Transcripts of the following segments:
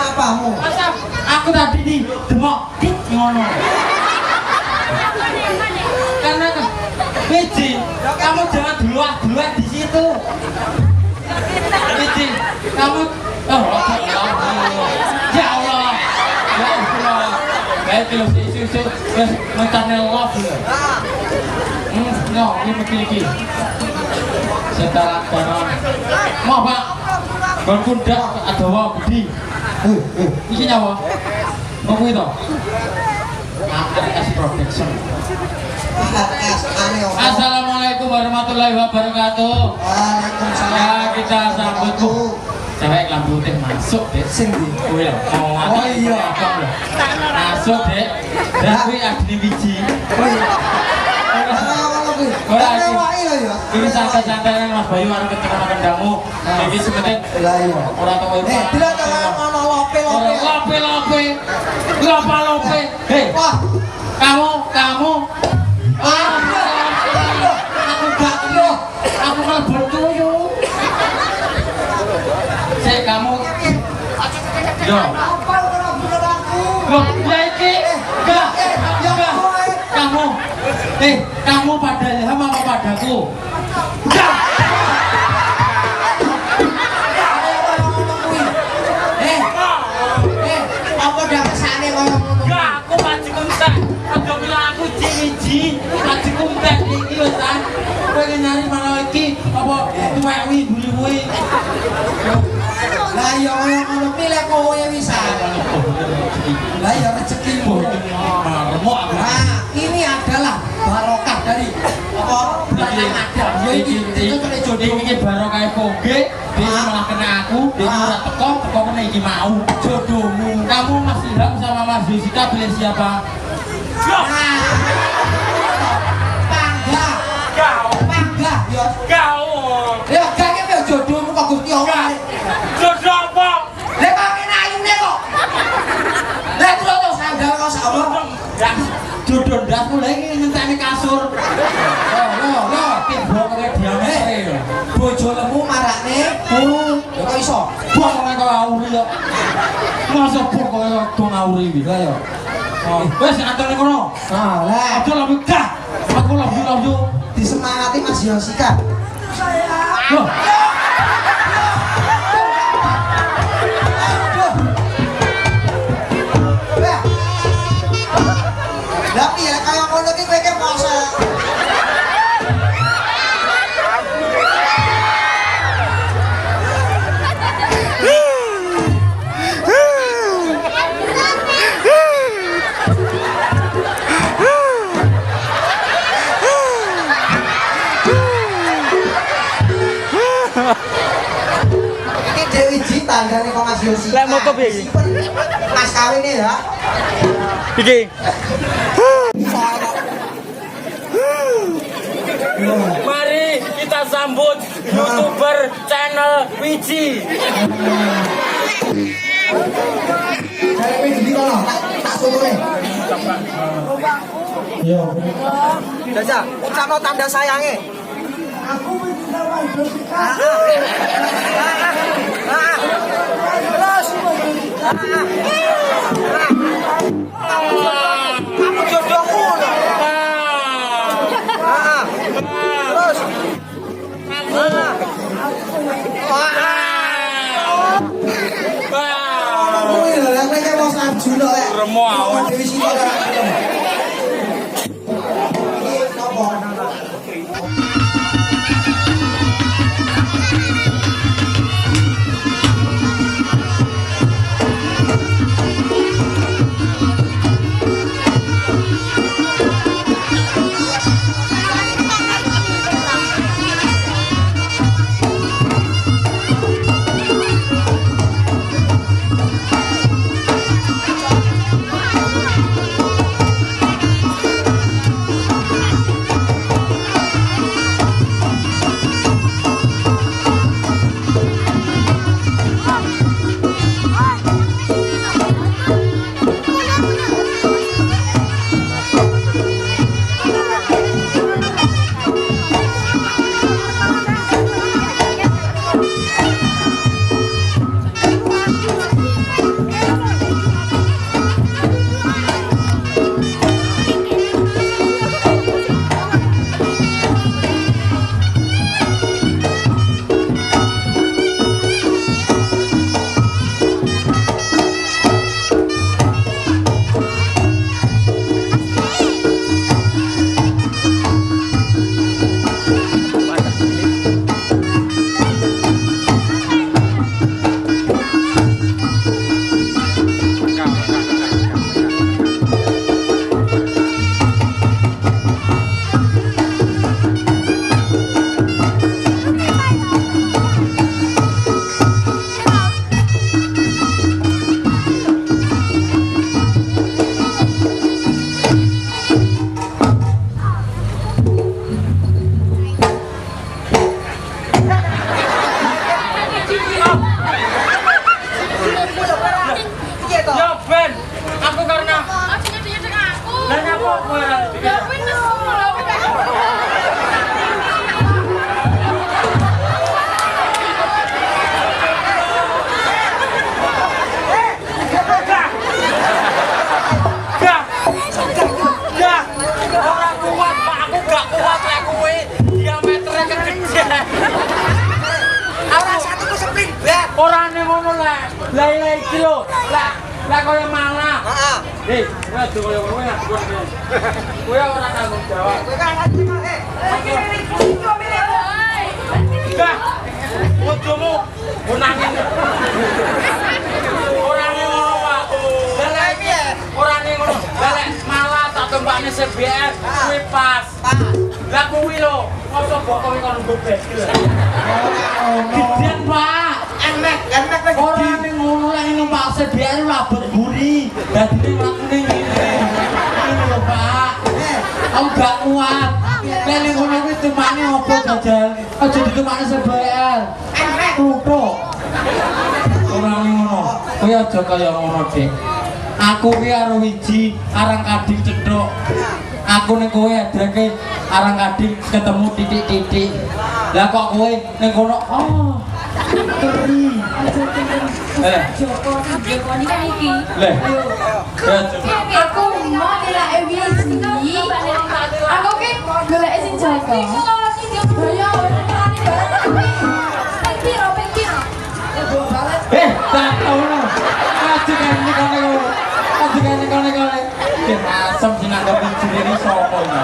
Kenapamu? Masa aku tadi nih demok dik ngono. Karena Biji, kamu jangan duluan di situ. Biji, kamu ya Allah. Kayak kilo isu mentane love ya. No, ini begini. Setelah barang. Mau Pak? Gon kundak ada wae gede. Iki nyawa. Mau kuwi to? AS Protection. Assalamualaikum warahmatullahi wabarakatuh. Waalaikumsalam. Ya kita sambut Bu. Cewek lampu putih masuk deh. Sing ndi? Kuwi lho. Oh iya. Masuk deh. Dan kuwi Agni Wiji. Oh iya. Ora wae lho ya. Ini santai-santai Mas Bayu arep ketemu kendangmu. Iki sementing. Lah iya. Ora tau Eh, tidak ono lope-lope. Lope. Hei, Wah, kamu. aku gak kenal. Aku mlebu tuyul. Sik kamu. Yo. Apa ora bener aku? Loh, ya iki. Enggak. Kamu. Kamu pada Ilham apa padaku? Enggak. Apa dah kesane koyo ngono? Enggak, aku mati kuntek. Aja bilang aku ciji. Mati kuntek iki lho, San. Kowe nyari malah iki apa tuwek buli-buli. Lah ya koyo ngono pilih kowe wisan. Lah ya rezekimu. Remuk aku. Nah, ini adalah barokah dari apa banyak ada. Ya ini itu kene jodoh. Iki barokah poge, dia malah kena aku, dia ora teko kena iki mau. Jodohmu. Kamu Mas Ilham sama Mas Yusita pilih siapa? Pangga ya. Kau. Ya gak ya jodohmu kok Gusti Allah. Jodoh apa? Lah kok kene ayune kok. Lah terus sandal kok sak omong. Jodoh ndasmu lha iki ngenteni kasur. Loh, tiba kowe diamete. Bojo lemu marakne. Ya kok iso. Bok kok auri kok. Masa bok kok auri iki. Lah ya. Wes antene kono. Nah, lah Aja lho megah. Aku love you. disemangati Mas Yosika. Loh. Tapi ya kayak ngono iki kowe kan masa. Ini Dewi Jita dari Mas Yosika. Lek moto piye iki? Mas kawin ya. Iki. Mari kita sambut YouTuber channel Wiji. Dari Wiji di kono, tak turune. Yo. Daja, ucapno tanda sayange. Aku Wiji sama Yosika. Terus. Kamu jodohku lho. Terus. Kuwi lho, lek kowe mau salju lho lek. Remo awak. Dewi Sita ora gelem. Iki nopo? kaya malah. Heeh. Hei, kowe aja kaya ngono ya, kowe ora tanggung jawab. Kowe kan ngerti kok, Enggak. Bojomu menangin. Orane ngono, Pak. Lah piye? Orane ngono. Lah malah tak tumpakne CBR kuwi pas. Lah kuwi lho, mosok bokoke kon mbobek lho. Gedean, Pak. enek wis Orane ngono lek numpak CBR labet buri. Dadine mlakune ngene. Ini lho, Pak. Aku gak kuat. Lek ning ngono kuwi tumpakne opo jajal? Aja ditumpakne CBR. enek. Tutuk. Ora ngono. Kowe aja kaya ngono, Dik. Aku ki karo wiji arang kading cedhok. Aku ning kowe adrake arang kading ketemu titik-titik. Lah kok kowe ning kono teri. Joko ini kan iki. Leh. Aku mau nilai wiji. Aku ki golek sing Joko. Yo, piro. Tak tau no. Aja kene. Ki asem sing anggap jenenge sapa iki?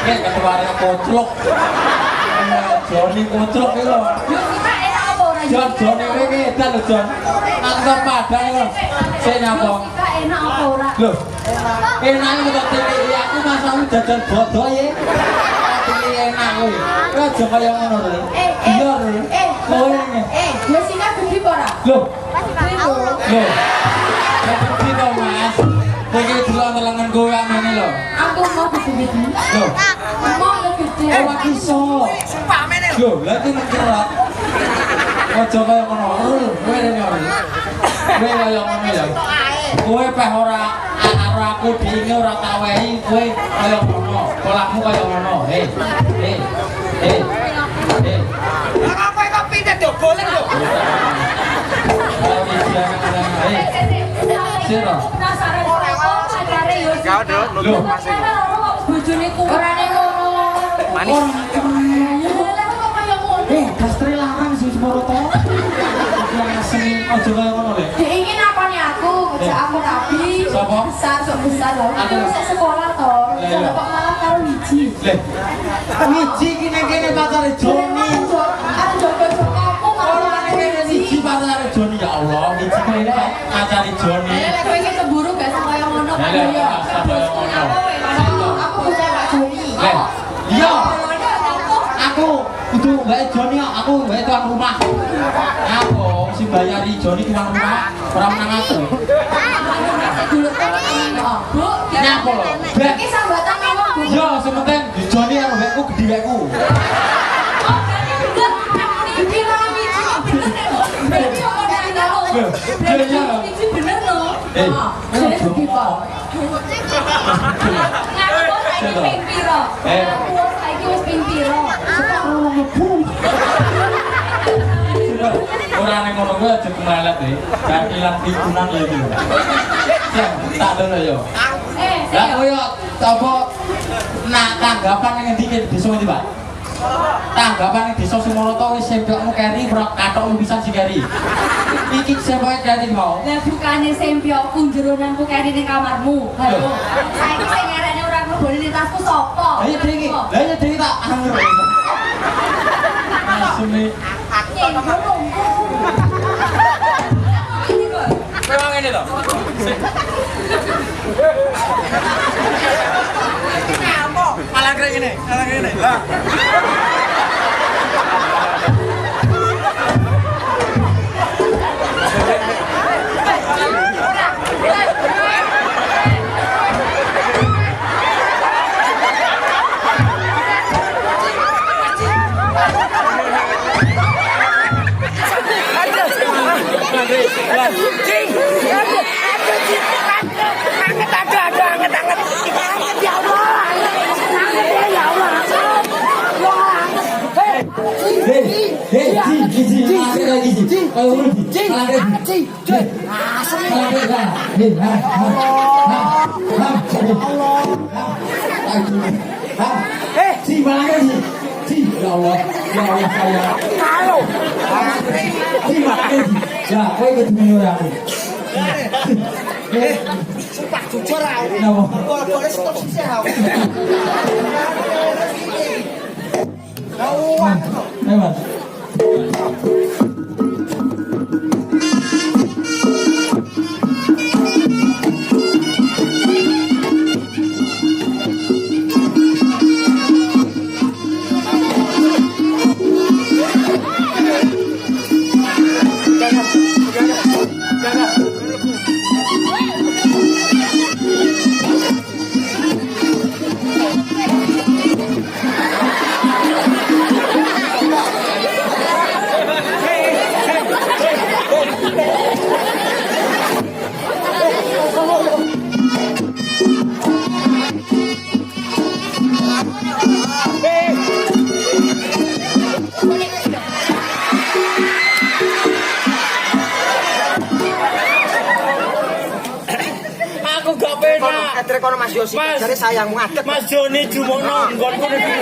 Ki ketuane koclok. Joni koclok iki lho. Yo kita enak apa ora? Joni kowe ki edan lho, Jon. Nang padang lho. Sing nyapa? Kita enak apa ora? Lho. Enake kok tilik aku masamu jajan bodoh ye. Tilik enak kowe. Kowe aja kaya ngono lho. Iya lho. Kowe ngene. Yo sing gede apa ora? Lho. Lho. Tapi to Mas. Kowe iki delok-deloken kowe amene lho. Aku mau gede-gede. Lho. Mau yo gede. Ora iso. Sumpah mene lho. Lho, lha iki ngerat. Aja kaya ngono. Kowe rene ora. Kowe kaya ngono ya. Kowe peh ora aku dinge ora tak wehi kowe kaya ngono. Polakmu kaya ngono. Hei. Lah kowe kok pindah dobolen lho. Sira. Penasaran ora kok sakare yo. Kau dong, Lho. Bojone ku ora ning ngono. Manis. Lah kok kaya ngono? Dastri larang sing semoro to. Yang seni aja kaya ngono lho. Dek iki napani aku, ngejak aku rapi. Sapa? Sok besar lho. Aku wis sekolah to. Kok malah karo wiji. Leh. Wiji iki ning kene pacare Joni. Aku jogo-jogo aku karo Ora ning kene wiji pacare Joni ya Allah. Wiji kene pacare Joni. Lek kowe iki cemburu gak sama kaya ngono kan Lek, yo. sama kaya ngono. Aku bisa Pak Joni. Leh. Iya. Aku kudu mbak Joni aku mbak tuan rumah. Aku si bayari Joni tuan rumah ora menang aku. Bu, Nyapa lho? Bek. iki sambatan ngomong Bu. Yo sementing di Joni karo mbekku gedhiwekku. Oh, berarti bener. Iki ora wiji kok bener. Berarti kok dari karo. Berarti wiji bener lho. Jadi gede kok. Ngaku saiki ping piro? Aku saiki wis ping piro? Sekarang mlebu. Ora ning ngono kuwi aja kemelet e. Kan ilang tikunan lho iki. Tak dene yo. Lah kowe yo apa nak tanggapan ning endi iki desa iki, Pak? Tanggapan ning desa Sumoroto wis sempokmu keri ora katokmu pisan sing keri. Iki sempoke keri mau. Lah bukane sempyokku jeronanku keri ning kamarmu. Halo. Saiki sing ngarene ora mlebone ning tasku sapa? Lah ya dhewe iki. Lah ya dhewe tak anger. Asune. Nyenggo nunggu. Memang ngene to. Malah kaya ngene, Lah. Sumpah jujur aku. Napa? Gol-golnya stop sih aku. Gawang. Ayo Mas. Aku gak pernah. Etre kono Mas Yosi, jare sayangmu ngadeg. Mas Joni jumono nggonku iki.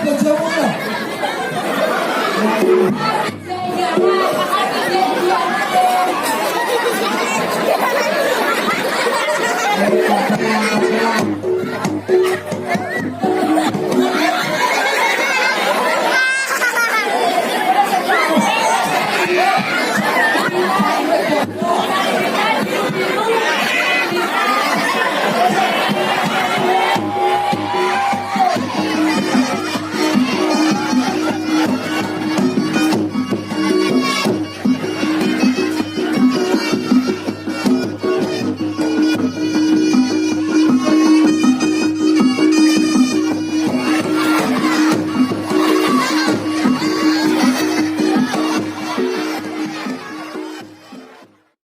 Bojomu lho.